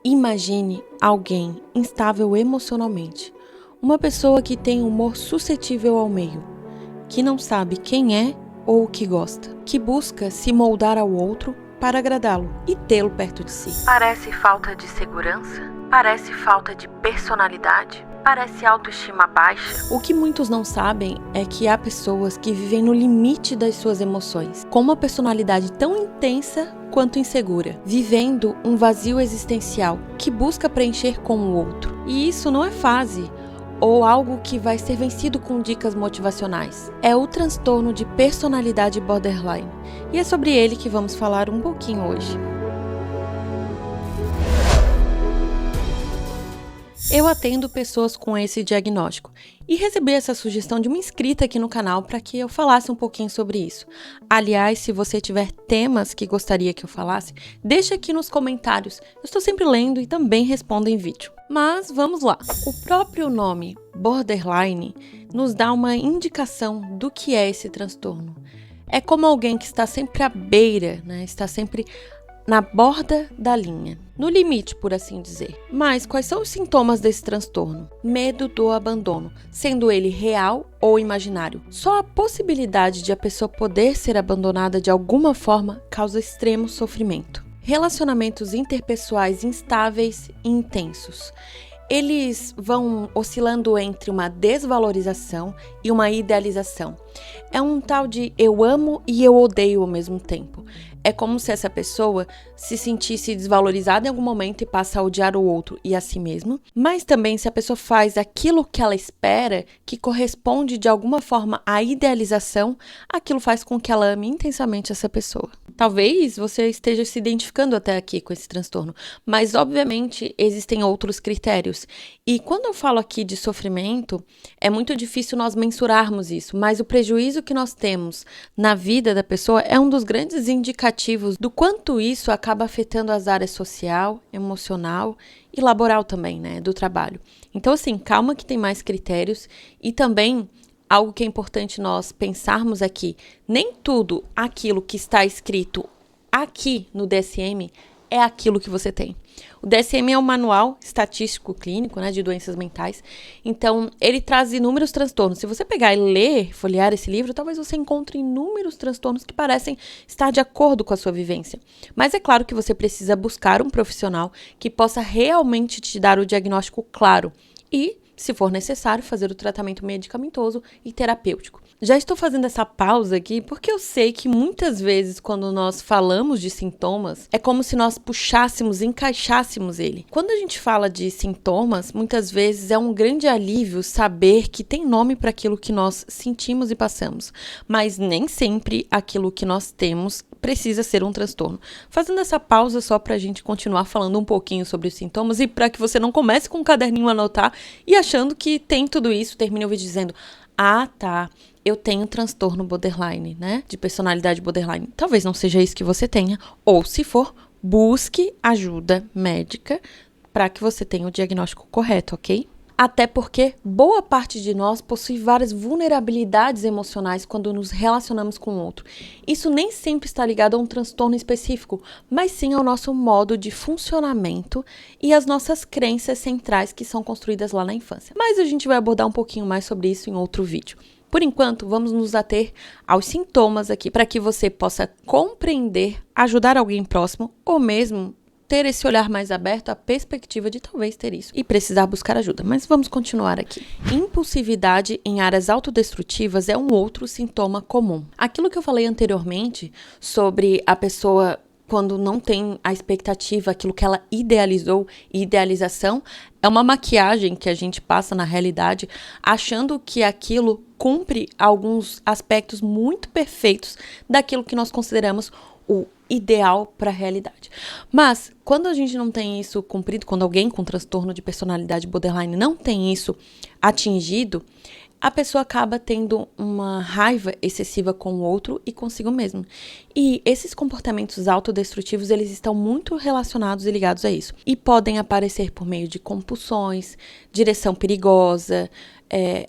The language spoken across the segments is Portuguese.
Imagine alguém instável emocionalmente, uma pessoa que tem humor suscetível ao meio, que não sabe quem é ou o que gosta, que busca se moldar ao outro para agradá-lo e tê-lo perto de si. Parece falta de segurança? Parece falta de personalidade? Parece autoestima baixa? O que muitos não sabem é que há pessoas que vivem no limite das suas emoções, com uma personalidade tão intensa quanto insegura, vivendo um vazio existencial que busca preencher com o outro. E isso não é fase ou algo que vai ser vencido com dicas motivacionais. É o transtorno de personalidade borderline. E é sobre ele que vamos falar um pouquinho hoje. Eu atendo pessoas com esse diagnóstico e recebi essa sugestão de uma inscrita aqui no canal para que eu falasse um pouquinho sobre isso. Aliás, se você tiver temas que gostaria que eu falasse, deixa aqui nos comentários. Eu estou sempre lendo e também respondo em vídeo. Mas vamos lá. O próprio nome borderline nos dá uma indicação do que é esse transtorno. É como alguém que está sempre à beira, né? Está sempre na borda da linha, no limite, por assim dizer. Mas quais são os sintomas desse transtorno? Medo do abandono, sendo ele real ou imaginário. Só a possibilidade de a pessoa poder ser abandonada de alguma forma causa extremo sofrimento. Relacionamentos interpessoais instáveis e intensos. Eles vão oscilando entre uma desvalorização e uma idealização. É um tal de eu amo e eu odeio ao mesmo tempo. É como se essa pessoa se sentisse desvalorizada em algum momento e passa a odiar o outro e a si mesma. Mas também se a pessoa faz aquilo que ela espera, que corresponde de alguma forma à idealização, aquilo faz com que ela ame intensamente essa pessoa. Talvez você esteja se identificando até aqui com esse transtorno, mas obviamente existem outros critérios. E quando eu falo aqui de sofrimento, é muito difícil nós mensurarmos isso, mas o prejuízo que nós temos na vida da pessoa é um dos grandes indicativos do quanto isso acaba afetando as áreas social, emocional e laboral também, né, do trabalho. Então, assim, calma que tem mais critérios e também algo que é importante nós pensarmos aqui, nem tudo aquilo que está escrito aqui no DSM é aquilo que você tem. O DSM é um manual estatístico clínico, né, de doenças mentais. Então, ele traz inúmeros transtornos. Se você pegar e ler, folhear esse livro, talvez você encontre inúmeros transtornos que parecem estar de acordo com a sua vivência. Mas é claro que você precisa buscar um profissional que possa realmente te dar o diagnóstico claro e, se for necessário, fazer o tratamento medicamentoso e terapêutico. Já estou fazendo essa pausa aqui porque eu sei que muitas vezes quando nós falamos de sintomas, é como se nós puxássemos, encaixássemos ele. Quando a gente fala de sintomas, muitas vezes é um grande alívio saber que tem nome para aquilo que nós sentimos e passamos, mas nem sempre aquilo que nós temos precisa ser um transtorno. Fazendo essa pausa só para a gente continuar falando um pouquinho sobre os sintomas e para que você não comece com um caderninho a anotar e achando que tem tudo isso, termine o vídeo dizendo: ah, tá, eu tenho transtorno borderline, né? De personalidade borderline. Talvez não seja isso que você tenha, ou se for, busque ajuda médica para que você tenha o diagnóstico correto, ok? Até porque boa parte de nós possui várias vulnerabilidades emocionais quando nos relacionamos com o outro. Isso nem sempre está ligado a um transtorno específico, mas sim ao nosso modo de funcionamento e às nossas crenças centrais que são construídas lá na infância. Mas a gente vai abordar um pouquinho mais sobre isso em outro vídeo. Por enquanto, vamos nos ater aos sintomas aqui para que você possa compreender, ajudar alguém próximo ou mesmo ter esse olhar mais aberto à perspectiva de talvez ter isso e precisar buscar ajuda. Mas vamos continuar aqui. Impulsividade em áreas autodestrutivas é um outro sintoma comum. Aquilo que eu falei anteriormente sobre a pessoa quando não tem a expectativa, aquilo que ela idealizou, e idealização é uma maquiagem que a gente passa na realidade, achando que aquilo cumpre alguns aspectos muito perfeitos daquilo que nós consideramos o ideal para a realidade. Mas, quando a gente não tem isso cumprido, quando alguém com transtorno de personalidade borderline não tem isso atingido, a pessoa acaba tendo uma raiva excessiva com o outro e consigo mesmo. E esses comportamentos autodestrutivos, eles estão muito relacionados e ligados a isso. E podem aparecer por meio de compulsões, direção perigosa,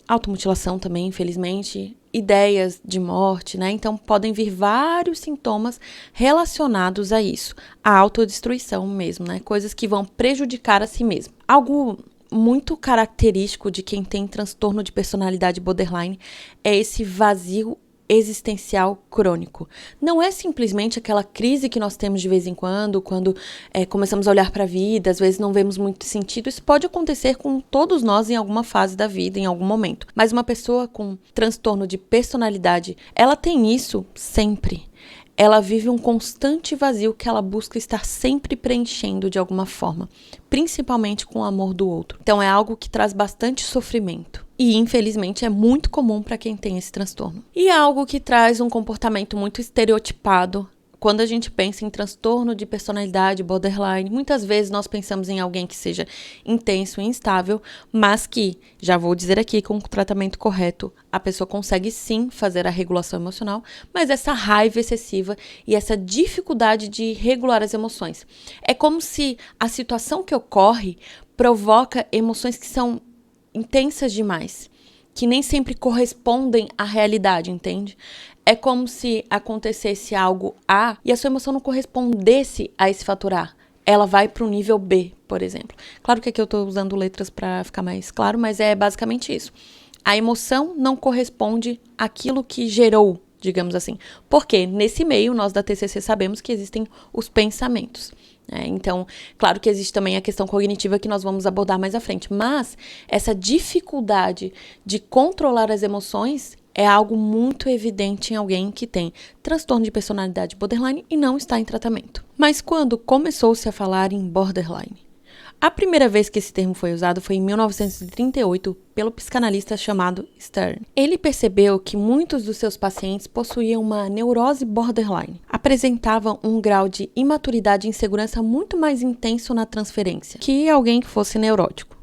automutilação também, infelizmente, ideias de morte, né? Então podem vir vários sintomas relacionados a isso, a autodestruição mesmo, né? Coisas que vão prejudicar a si mesmo. Algo muito característico de quem tem transtorno de personalidade borderline é esse vazio existencial crônico. Não é simplesmente aquela crise que nós temos de vez em quando começamos a olhar para a vida, às vezes não vemos muito sentido. Isso pode acontecer com todos nós em alguma fase da vida, em algum momento. Mas uma pessoa com transtorno de personalidade, ela tem isso sempre. Ela vive um constante vazio que ela busca estar sempre preenchendo de alguma forma, principalmente com o amor do outro. Então é algo que traz bastante sofrimento. E, infelizmente, é muito comum para quem tem esse transtorno. E é algo que traz um comportamento muito estereotipado. Quando a gente pensa em transtorno de personalidade borderline, muitas vezes nós pensamos em alguém que seja intenso e instável, mas que, já vou dizer aqui, com o tratamento correto, a pessoa consegue sim fazer a regulação emocional, mas essa raiva excessiva e essa dificuldade de regular as emoções. É como se a situação que ocorre provoca emoções que são intensas demais, que nem sempre correspondem à realidade, entende? É como se acontecesse algo A e a sua emoção não correspondesse a esse fator A. Ela vai para o nível B, por exemplo. Claro que aqui eu estou usando letras para ficar mais claro, mas é basicamente isso. A emoção não corresponde àquilo que gerou, digamos assim. Porque nesse meio, nós da TCC sabemos que existem os pensamentos. Então, claro que existe também a questão cognitiva que nós vamos abordar mais à frente, mas essa dificuldade de controlar as emoções é algo muito evidente em alguém que tem transtorno de personalidade borderline e não está em tratamento. Mas quando começou-se a falar em borderline? A primeira vez que esse termo foi usado foi em 1938 pelo psicanalista chamado Stern. Ele percebeu que muitos dos seus pacientes possuíam uma neurose borderline, apresentavam um grau de imaturidade e insegurança muito mais intenso na transferência que alguém que fosse neurótico.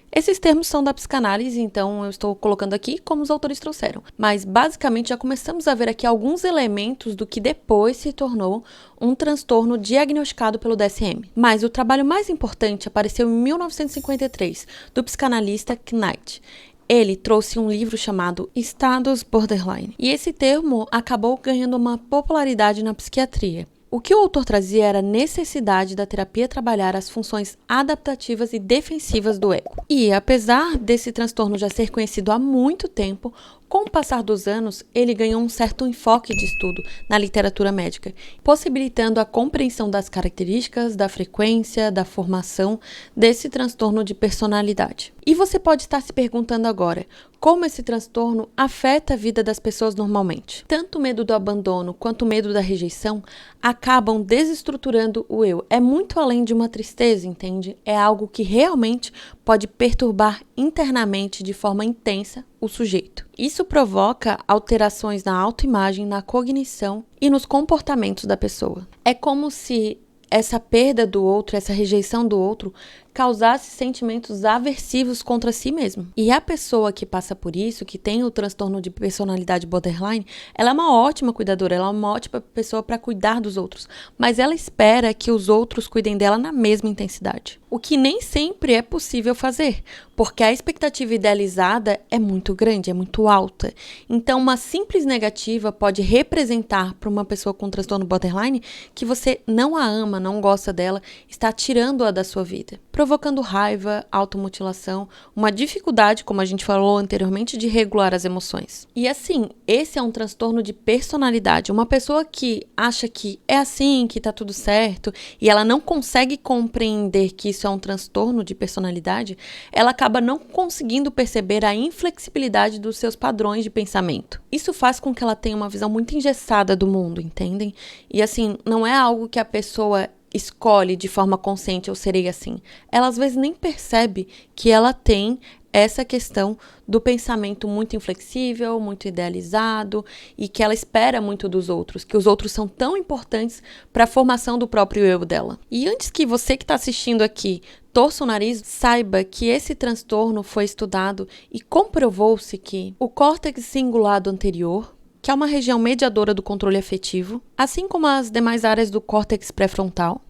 Esses termos são da psicanálise, então eu estou colocando aqui como os autores trouxeram. Mas, basicamente, já começamos a ver aqui alguns elementos do que depois se tornou um transtorno diagnosticado pelo DSM. Mas o trabalho mais importante apareceu em 1953, do psicanalista Knight. Ele trouxe um livro chamado Estados Borderline. E esse termo acabou ganhando uma popularidade na psiquiatria. O que o autor trazia era a necessidade da terapia trabalhar as funções adaptativas e defensivas do ego. E, apesar desse transtorno já ser conhecido há muito tempo, com o passar dos anos, ele ganhou um certo enfoque de estudo na literatura médica, possibilitando a compreensão das características, da frequência, da formação desse transtorno de personalidade. E você pode estar se perguntando agora, como esse transtorno afeta a vida das pessoas normalmente? Tanto o medo do abandono quanto o medo da rejeição acabam desestruturando o eu. É muito além de uma tristeza, entende? É algo que realmente pode perturbar internamente de forma intensa o sujeito. Isso provoca alterações na autoimagem, na cognição e nos comportamentos da pessoa. É como se essa perda do outro, essa rejeição do outro, causasse sentimentos aversivos contra si mesmo. E a pessoa que passa por isso, que tem o transtorno de personalidade borderline, ela é uma ótima cuidadora, ela é uma ótima pessoa para cuidar dos outros, mas ela espera que os outros cuidem dela na mesma intensidade. O que nem sempre é possível fazer, porque a expectativa idealizada é muito grande, é muito alta. Então, uma simples negativa pode representar para uma pessoa com transtorno borderline que você não a ama, não gosta dela, está tirando-a da sua vida, provocando raiva, automutilação, uma dificuldade, como a gente falou anteriormente, de regular as emoções. E assim, esse é um transtorno de personalidade. Uma pessoa que acha que é assim, que tá tudo certo, e ela não consegue compreender que isso é um transtorno de personalidade, ela acaba não conseguindo perceber a inflexibilidade dos seus padrões de pensamento. Isso faz com que ela tenha uma visão muito engessada do mundo, entendem? E assim, não é algo que a pessoa escolhe de forma consciente, eu serei assim. Ela às vezes nem percebe que ela tem essa questão do pensamento muito inflexível, muito idealizado e que ela espera muito dos outros, que os outros são tão importantes para a formação do próprio eu dela. E antes que você que está assistindo aqui torça o nariz, saiba que esse transtorno foi estudado e comprovou-se que o córtex cingulado anterior, que é uma região mediadora do controle afetivo, assim como as demais áreas do córtex pré-frontal,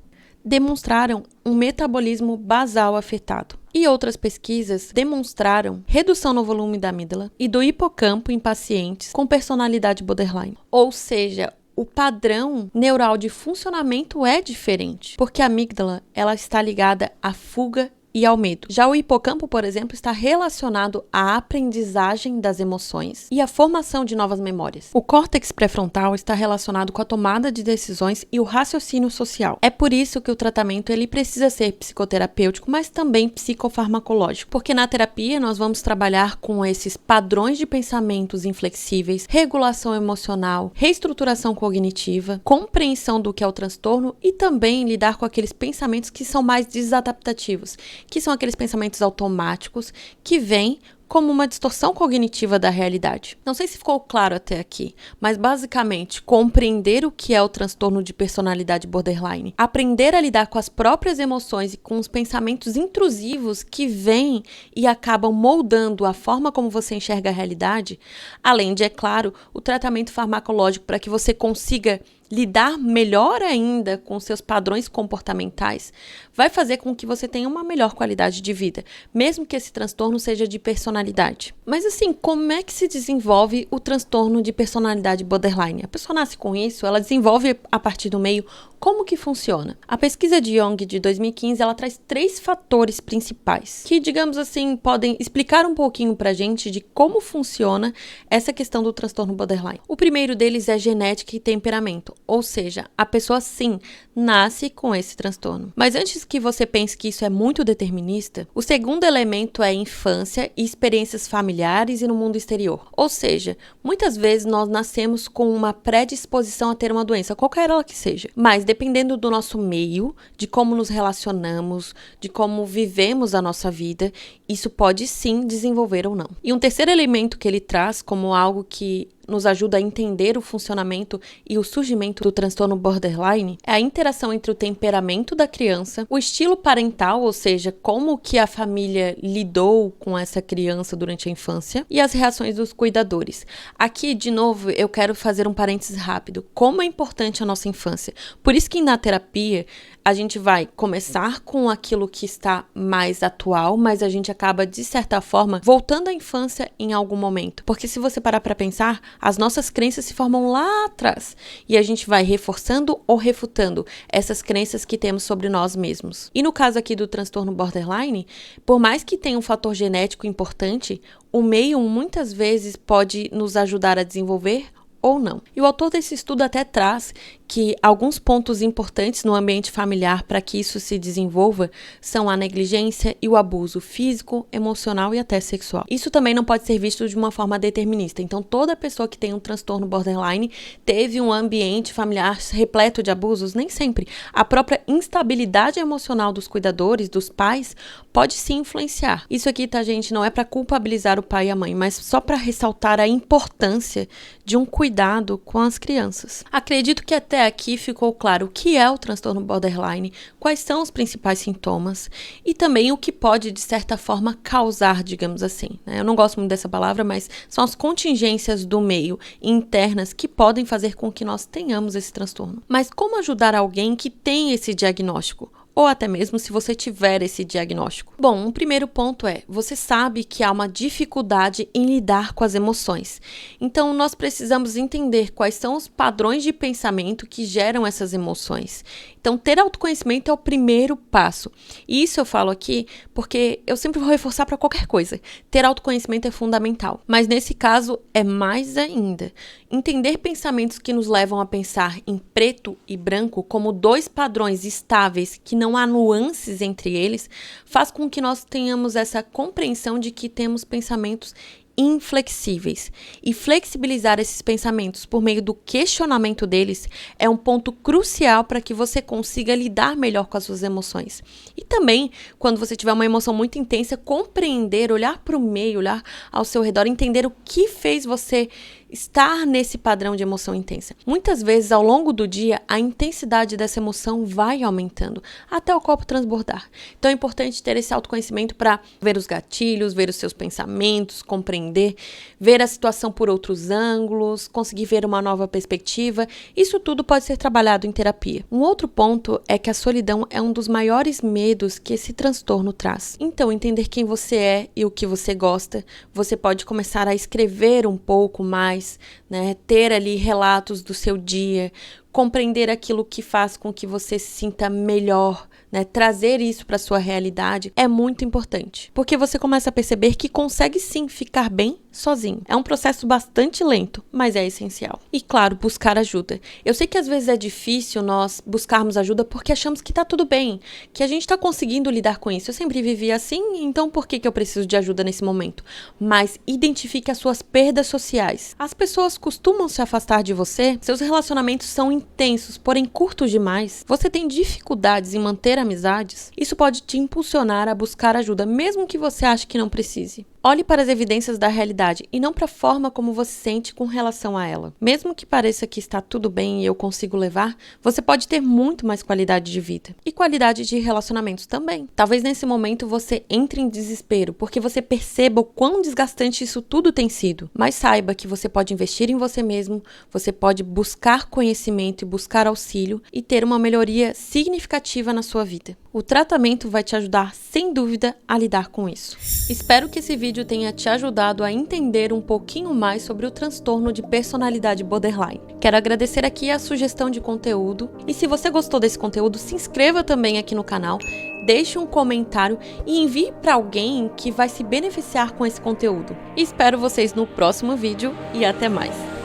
demonstraram um metabolismo basal afetado. E outras pesquisas demonstraram redução no volume da amígdala e do hipocampo em pacientes com personalidade borderline. Ou seja, o padrão neural de funcionamento é diferente, porque a amígdala ela está ligada à fuga e ao medo. Já o hipocampo, por exemplo, está relacionado à aprendizagem das emoções e à formação de novas memórias. O córtex pré-frontal está relacionado com a tomada de decisões e o raciocínio social. É por isso que o tratamento ele precisa ser psicoterapêutico, mas também psicofarmacológico, porque na terapia nós vamos trabalhar com esses padrões de pensamentos inflexíveis, regulação emocional, reestruturação cognitiva, compreensão do que é o transtorno e também lidar com aqueles pensamentos que são mais desadaptativos, que são aqueles pensamentos automáticos que vêm como uma distorção cognitiva da realidade. Não sei se ficou claro até aqui, mas basicamente compreender o que é o transtorno de personalidade borderline, aprender a lidar com as próprias emoções e com os pensamentos intrusivos que vêm e acabam moldando a forma como você enxerga a realidade, além de, é claro, o tratamento farmacológico para que você consiga lidar melhor ainda com seus padrões comportamentais, vai fazer com que você tenha uma melhor qualidade de vida, mesmo que esse transtorno seja de personalidade. Mas assim, como é que se desenvolve o transtorno de personalidade borderline? A pessoa nasce com isso, ela desenvolve a partir do meio. Como que funciona? A pesquisa de Young de 2015, ela traz 3 fatores principais, que, digamos assim, podem explicar um pouquinho pra gente de como funciona essa questão do transtorno borderline. O primeiro deles é genética e temperamento, ou seja, a pessoa sim, nasce com esse transtorno. Mas antes que você pense que isso é muito determinista, o segundo elemento é infância e experiências familiares e no mundo exterior. Ou seja, muitas vezes nós nascemos com uma predisposição a ter uma doença, qualquer ela que seja, mas dependendo do nosso meio, de como nos relacionamos, de como vivemos a nossa vida, isso pode sim desenvolver ou não. E um terceiro elemento que ele traz como algo que nos ajuda a entender o funcionamento e o surgimento do transtorno borderline é a interação entre o temperamento da criança, o estilo parental, ou seja, como que a família lidou com essa criança durante a infância, e as reações dos cuidadores. Aqui, de novo, eu quero fazer um parênteses rápido. Como é importante a nossa infância. Por isso que na terapia a gente vai começar com aquilo que está mais atual, mas a gente acaba, de certa forma, voltando à infância em algum momento. Porque se você parar para pensar, as nossas crenças se formam lá atrás e a gente vai reforçando ou refutando essas crenças que temos sobre nós mesmos. E no caso aqui do transtorno borderline, por mais que tenha um fator genético importante, o meio muitas vezes pode nos ajudar a desenvolver ou não. E o autor desse estudo até traz que alguns pontos importantes no ambiente familiar para que isso se desenvolva são a negligência e o abuso físico, emocional e até sexual. Isso também não pode ser visto de uma forma determinista. Então, toda pessoa que tem um transtorno borderline teve um ambiente familiar repleto de abusos? Nem sempre. A própria instabilidade emocional dos cuidadores, dos pais, pode sim influenciar. Isso aqui, tá, gente, não é para culpabilizar o pai e a mãe, mas só para ressaltar a importância de um cuidado com as crianças. Acredito que até aqui ficou claro o que é o transtorno borderline, quais são os principais sintomas e também o que pode, de certa forma, causar, digamos assim, né? Eu não gosto muito dessa palavra, mas são as contingências do meio internas que podem fazer com que nós tenhamos esse transtorno. Mas como ajudar alguém que tem esse diagnóstico? Ou até mesmo se você tiver esse diagnóstico. Bom, um primeiro ponto é, você sabe que há uma dificuldade em lidar com as emoções. Então, nós precisamos entender quais são os padrões de pensamento que geram essas emoções. Então, ter autoconhecimento é o primeiro passo. E isso eu falo aqui porque eu sempre vou reforçar para qualquer coisa. Ter autoconhecimento é fundamental. Mas nesse caso, é mais ainda. Entender pensamentos que nos levam a pensar em preto e branco como 2 padrões estáveis que não há nuances entre eles, faz com que nós tenhamos essa compreensão de que temos pensamentos inflexíveis. E flexibilizar esses pensamentos por meio do questionamento deles é um ponto crucial para que você consiga lidar melhor com as suas emoções. E também, quando você tiver uma emoção muito intensa, compreender, olhar para o meio, olhar ao seu redor, entender o que fez você estar nesse padrão de emoção intensa. Muitas vezes, ao longo do dia, a intensidade dessa emoção vai aumentando, até o copo transbordar. Então é importante ter esse autoconhecimento para ver os gatilhos, ver os seus pensamentos, compreender, ver a situação por outros ângulos, conseguir ver uma nova perspectiva. Isso tudo pode ser trabalhado em terapia. Um outro ponto é que a solidão é um dos maiores medos que esse transtorno traz. Então, entender quem você é e o que você gosta, você pode começar a escrever um pouco mais, né? Ter ali relatos do seu dia, compreender aquilo que faz com que você se sinta melhor, né? Trazer isso para sua realidade é muito importante, porque você começa a perceber que consegue sim ficar bem sozinho. É um processo bastante lento, mas é essencial. E claro, buscar ajuda. Eu sei que às vezes é difícil nós buscarmos ajuda porque achamos que tá tudo bem, que a gente tá conseguindo lidar com isso. Eu sempre vivi assim, então por que eu preciso de ajuda nesse momento? Mas identifique as suas perdas sociais. As pessoas costumam se afastar de você, seus relacionamentos são intensos, porém curtos demais. Você tem dificuldades em manter amizades? Isso pode te impulsionar a buscar ajuda, mesmo que você ache que não precise. Olhe para as evidências da realidade e não para a forma como você se sente com relação a ela. Mesmo que pareça que está tudo bem e eu consigo levar, você pode ter muito mais qualidade de vida. E qualidade de relacionamentos também. Talvez nesse momento você entre em desespero, porque você perceba o quão desgastante isso tudo tem sido. Mas saiba que você pode investir em você mesmo, você pode buscar conhecimento e buscar auxílio e ter uma melhoria significativa na sua vida. O tratamento vai te ajudar, sem dúvida, a lidar com isso. Espero que esse vídeo tenha te ajudado a entender um pouquinho mais sobre o transtorno de personalidade borderline. Quero agradecer aqui a sugestão de conteúdo e se você gostou desse conteúdo, se inscreva também aqui no canal, deixe um comentário e envie para alguém que vai se beneficiar com esse conteúdo. Espero vocês no próximo vídeo e até mais!